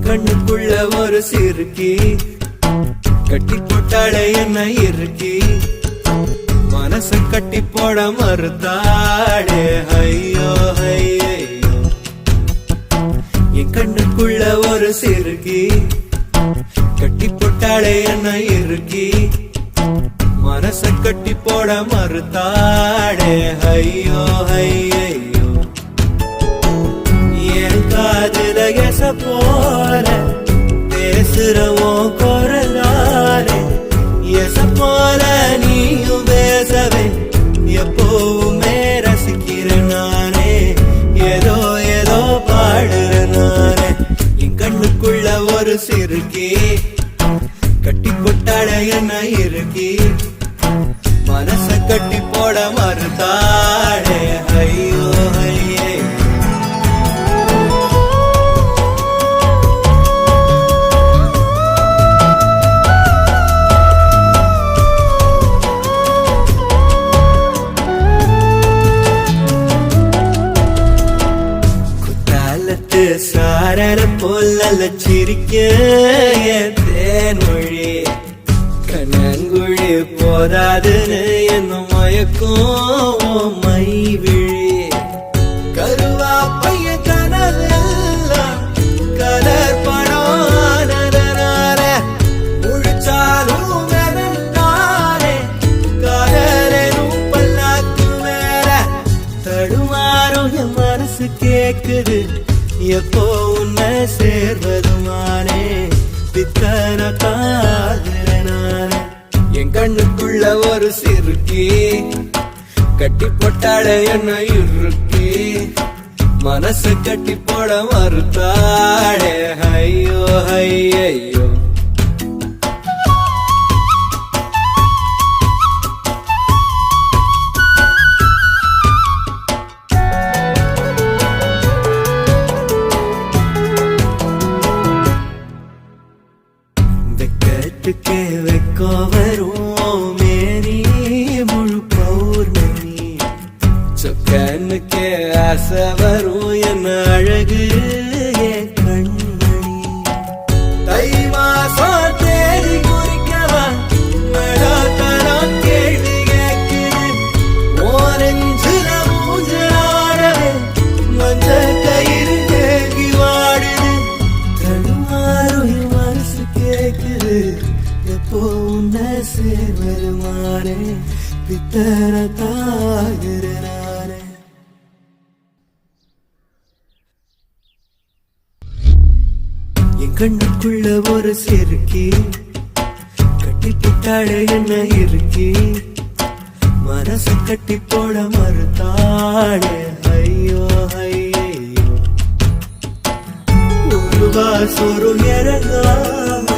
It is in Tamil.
கண்ணுக்குள்ள ஒரு சிறுக்கி கட்டி போட்டாளே என்ன இருக்கி மனச கட்டி போட மறுத்தாளே ஐயோ ஐயோ என் கண்ணுக்குள்ள ஒரு சிறுக்கி கட்டி போட்டாளே என்ன இருக்கி மனச கட்டி போட மறுத்தாளே ஐயோ ஐயோ என் காதுல எச போல பேசுறவோ குரலாலே எச போல நீயும் பேசவே எப்பவுமே ரசிக்கிறேன் நானே ஏதோ ஏதோ பாடுறேன் நானே என் கண்ணுக்குள்ள ஒரு சிறுக்கி கட்டி போட்டாட என்ன இருக்கி மனச கட்டி போட மறுத்தாடே ஐயோ ஐயே சாரர போல சிரிக்க தேன்மொழி கண்ணங்குழி போதாதுன்னு என்ன மயக்கும் மை விழி கருவா பைய கனவெல்லாம் கலர் பணானதனால முழிச்சாலும் வெறுந்தானே கலரும் பல்லாக்கு மேல தடுமாறும் என் மனசு கேக்குது எப்போ உன்னை சேர்வதுமானே பித்தன தாகிறனானே என் கண்ணுக்குள்ள ஒரு சிறுக்கி கட்டி போட்டாட என்ன இருக்கி மனசு கட்டி போட மறுத்தாடே ஐயோ ஐயோ வெக்கத்துக்கே வெக்கோ வரும் மேரி முழு பௌர்ணமி சொக்கனுக்கே ஆசை வரும் என்ன அழகு என் கண்மணி தை மாசம் தேடி குறிக்கவா மழாத்தரம் கேள்வி கேட்குது ஓரஞ்சுல மூஞ்சாடவே மஞ்ச கயிறு கேள்வி வாடுது தடுமாறும் மனசு கேக்குது எப்போ உன்னை சேர்வருமானே பித்தன தாகிறனானே என் கண்ணுக்குள்ள ஒரு சிறுக்கி கட்டி போட்டாளே என்ன இருக்கி மனசு கட்டி போட மறுத்தாளே ஐயோ ஐயோ ஒரு வாசொரு இறங்காம